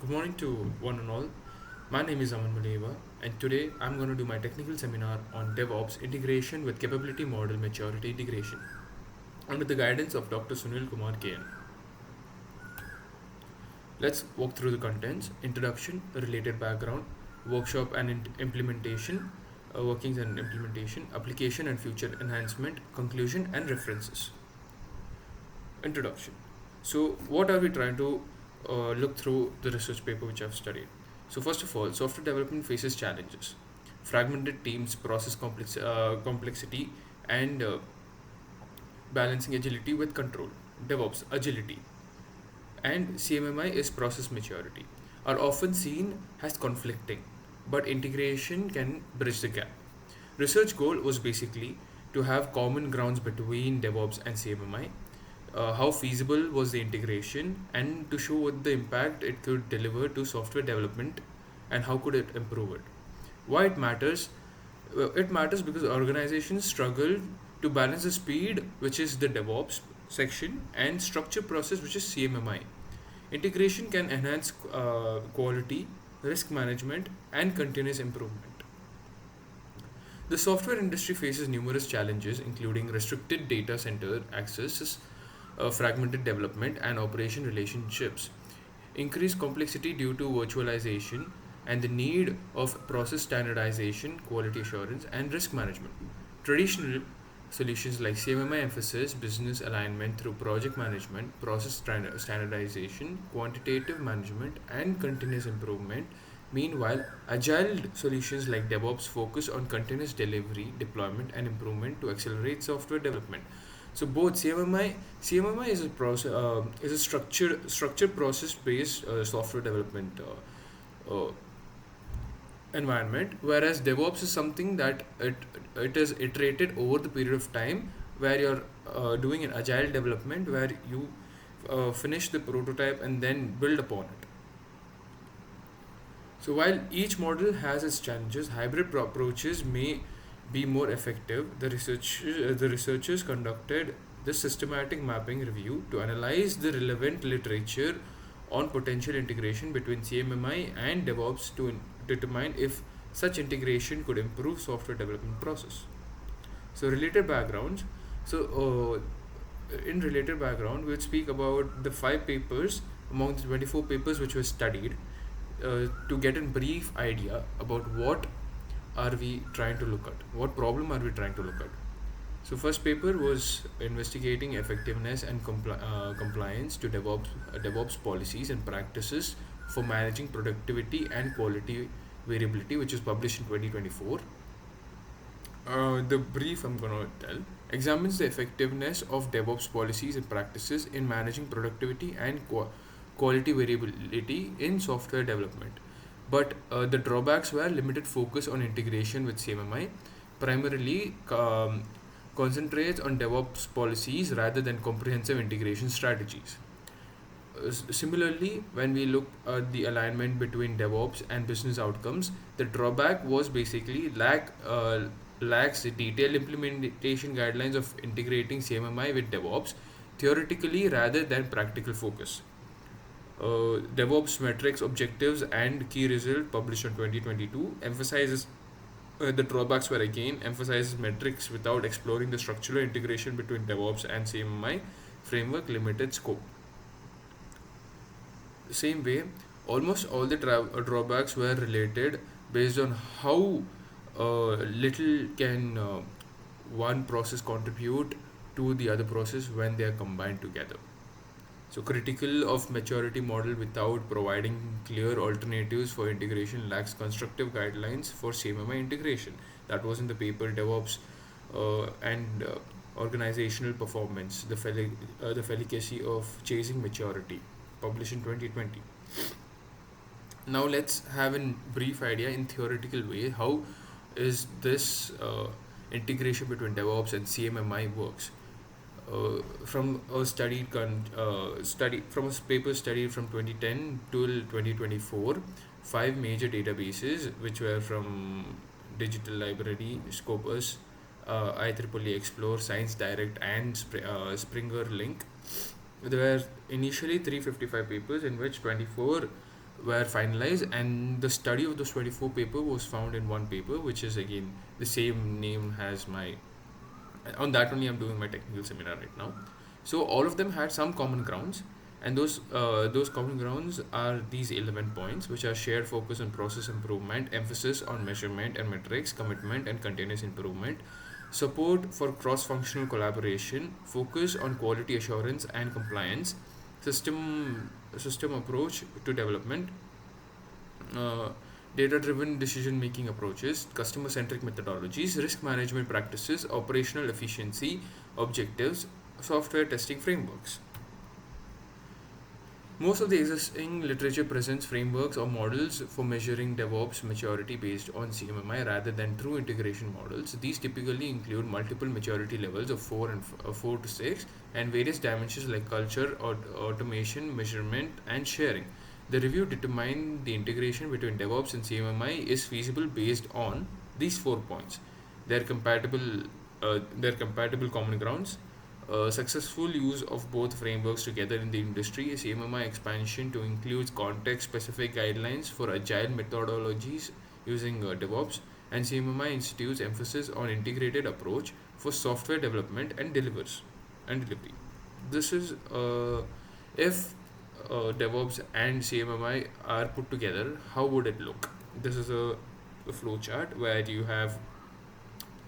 Good morning to one and all. My name is Aman Maleva, and today I'm going to do my technical seminar on DevOps integration with capability model maturity integration under the guidance of Dr. Sunil Kumar KN. Let's walk through the contents: introduction, related background, workshop and implementation, workings and implementation, application and future enhancement, conclusion, and references. Introduction. So, what are we trying to look through the research paper which I've studied? So, first of all, software development faces challenges: fragmented teams, process complexity, and balancing agility with control. DevOps agility and CMMI is process maturity are often seen as conflicting, but integration can bridge the gap. Research goal was basically to have common grounds between DevOps and CMMI, how feasible was the integration, and to show what the impact it could deliver to software development and how could it improve it. Why it matters? It matters because organizations struggle to balance the speed, which is the DevOps section, and structure process, which is CMMI. Integration can enhance quality, risk management, and continuous improvement. The software industry faces numerous challenges, including restricted data center access, fragmented development and operation relationships, increased complexity due to virtualization, and the need of process standardization, quality assurance, and risk management. Traditional solutions like CMMI emphasize business alignment through project management, process standardization, quantitative management, and continuous improvement. Meanwhile, agile solutions like DevOps focus on continuous delivery, deployment, and improvement to accelerate software development. So both CMMI is a process is a structured process based software development environment, whereas DevOps is something that it is iterated over the period of time, where you're doing an agile development where you finish the prototype and then build upon it. So while each model has its challenges, hybrid approaches may be more effective. The researchers conducted this systematic mapping review to analyze the relevant literature on potential integration between CMMI and DevOps to determine if such integration could improve software development process. So related backgrounds. In related background, we'll speak about the 5 papers among the 24 papers which were studied, to get a brief idea about what are we trying to look at, what problem are we trying to look at. So first paper was investigating effectiveness and compliance to DevOps policies and practices for managing productivity and quality variability, which is published in 2024. The brief I'm going to tell examines the effectiveness of DevOps policies and practices in managing productivity and quality variability in software development. But the drawbacks were limited focus on integration with CMMI, primarily concentrates on DevOps policies rather than comprehensive integration strategies. Similarly, when we look at the alignment between DevOps and business outcomes, the drawback was basically lacks the detailed implementation guidelines of integrating CMMI with DevOps theoretically rather than practical focus. DevOps metrics, objectives, and key result published in 2022 emphasizes the drawbacks were again emphasizes metrics without exploring the structural integration between DevOps and CMMI framework, limited scope. The same way, almost all the drawbacks were related based on how little can one process contribute to the other process when they are combined together. So critical of maturity model without providing clear alternatives for integration lacks constructive guidelines for CMMI integration. That was in the paper DevOps and Organizational Performance, the Felicacy of Chasing Maturity, published in 2020. Now let's have a brief idea in theoretical way how is this integration between DevOps and CMMI works. From a study from a paper studied from 2010 till 2024, 5 major databases which were from Digital Library, Scopus, IEEE Explore, Science Direct, and Springer Link. There were initially 355 papers in which 24 were finalized, and the study of those 24 paper was found in one paper, which is again the same name as my, on that only I'm doing my technical seminar right now. So all of them had some common grounds, and those common grounds are these 11 points, which are shared focus on process improvement, emphasis on measurement and metrics, commitment and continuous improvement, support for cross-functional collaboration, focus on quality assurance and compliance, system approach to development, uh, data-driven decision-making approaches, customer-centric methodologies, risk management practices, operational efficiency objectives, software testing frameworks. Most of the existing literature presents frameworks or models for measuring DevOps maturity based on CMMI rather than true integration models. These typically include multiple maturity levels of 4 to 6 and various dimensions like culture, automation, measurement, and sharing. The review determined the integration between DevOps and CMMI is feasible based on these 4 points. Their compatible, their compatible common grounds, successful use of both frameworks together in the industry is CMMI expansion to include context-specific guidelines for agile methodologies using DevOps, and CMMI Institute's emphasis on integrated approach for software development and delivery. This is if DevOps and CMMI are put together, how would it look? This is a flow chart where you have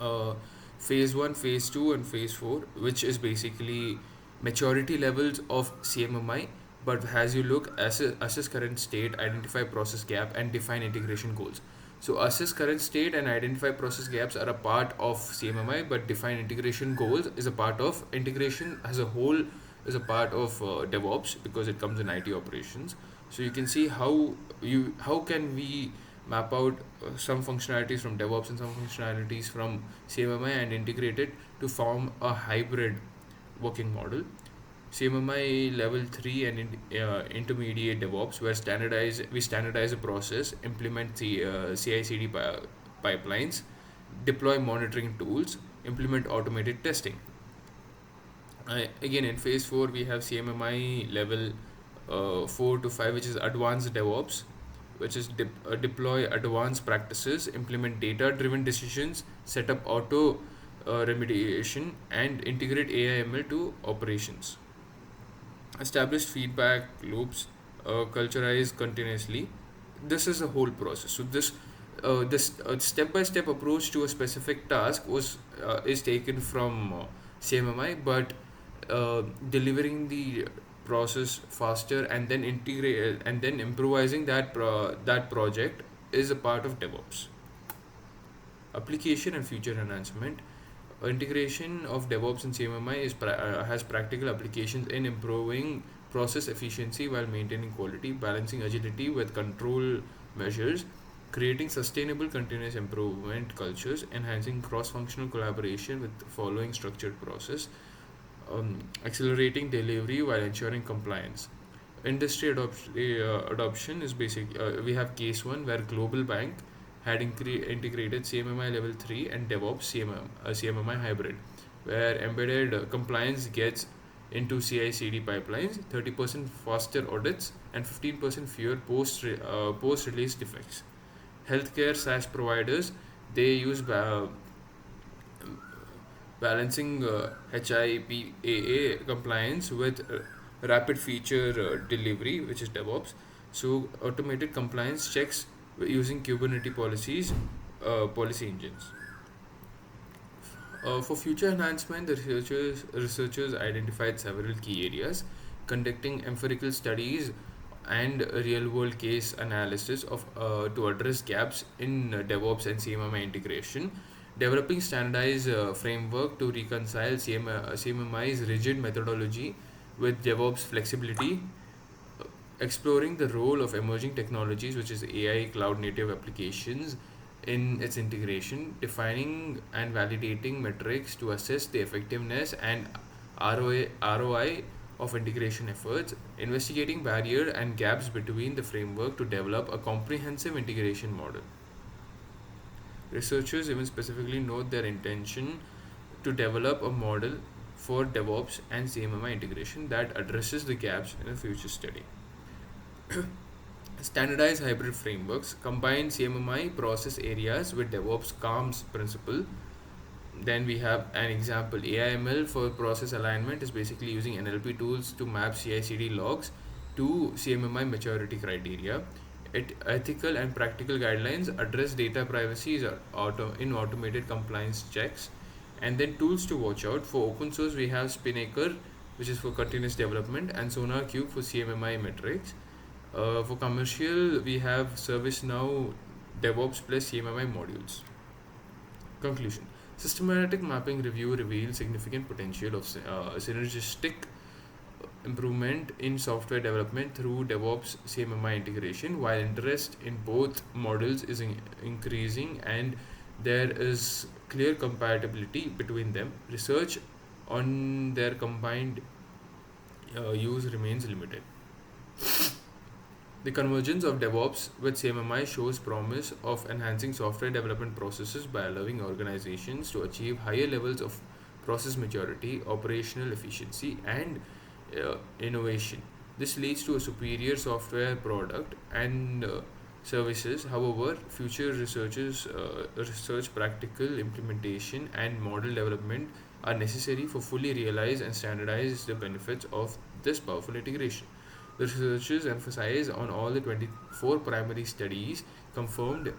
uh, phase 1, phase 2, and phase 4, which is basically maturity levels of CMMI. But as you look, assess current state, identify process gap, and define integration goals. So assess current state and identify process gaps are a part of CMMI, but define integration goals is a part of integration as a whole, is a part of DevOps, because it comes in IT operations. So you can see how can we map out some functionalities from DevOps and some functionalities from CMMI and integrate it to form a hybrid working model. CMMI level 3 and intermediate DevOps, where we standardize a process, implement the CI/CD pipelines, deploy monitoring tools, implement automated testing. Again, in phase 4, we have CMMI level 4 to 5, which is advanced DevOps, which is deploy advanced practices, implement data driven decisions, set up auto remediation, and integrate AI/ML to operations. Establish feedback loops, culturize continuously. This is a whole process. So this step-by-step approach to a specific task was is taken from CMMI, but delivering the process faster and then integrate and then improvising that project is a part of DevOps. Application and future enhancement. Integration of DevOps and CMMI has practical applications in improving process efficiency while maintaining quality, balancing agility with control measures, creating sustainable continuous improvement cultures, enhancing cross-functional collaboration with following structured process, accelerating delivery while ensuring compliance. Industry adoption is basic. We have case one where Global Bank had integrated CMMI level 3 and DevOps CMMI hybrid, where embedded compliance gets into CI/CD pipelines, 30% faster audits, and 15% fewer post release defects. Healthcare SaaS providers, they use balancing HIPAA compliance with rapid feature delivery, which is DevOps. So automated compliance checks using Kubernetes policy engines. For future enhancement, the researchers identified several key areas, conducting empirical studies and real-world case analysis of to address gaps in DevOps and CMMI integration, developing standardized framework to reconcile CMMI's rigid methodology with DevOps flexibility, exploring the role of emerging technologies, which is AI, cloud native applications, in its integration, defining and validating metrics to assess the effectiveness and ROI of integration efforts, investigating barrier and gaps between the framework to develop a comprehensive integration model. Researchers even specifically note their intention to develop a model for DevOps and CMMI integration that addresses the gaps in a future study. Standardized hybrid frameworks combine CMMI process areas with DevOps CALM's principle. Then we have an example. AIML for process alignment is basically using NLP tools to map CI/CD logs to CMMI maturity criteria. Ethical and practical guidelines address data privacy in automated compliance checks. And then tools to watch out. For open source, we have Spinnaker, which is for continuous development, and SonarQube for CMMI metrics. For commercial, we have ServiceNow DevOps plus CMMI modules. Conclusion. Systematic mapping review reveals significant potential of synergistic improvement in software development through DevOps CMMI integration, while interest in both models is increasing and there is clear compatibility between them. Research on their combined use remains limited. The convergence of DevOps with CMMI shows promise of enhancing software development processes by allowing organizations to achieve higher levels of process maturity, operational efficiency, and innovation. This leads to a superior software product and services. However, future research, practical implementation, and model development are necessary for fully realize and standardize the benefits of this powerful integration. The researchers emphasize on all the 24 primary studies confirmed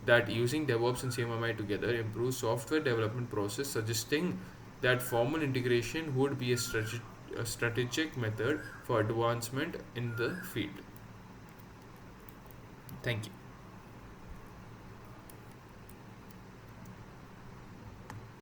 that using DevOps and CMMI together improves software development process, suggesting that formal integration would be a strategic method for advancement in the field. Thank you.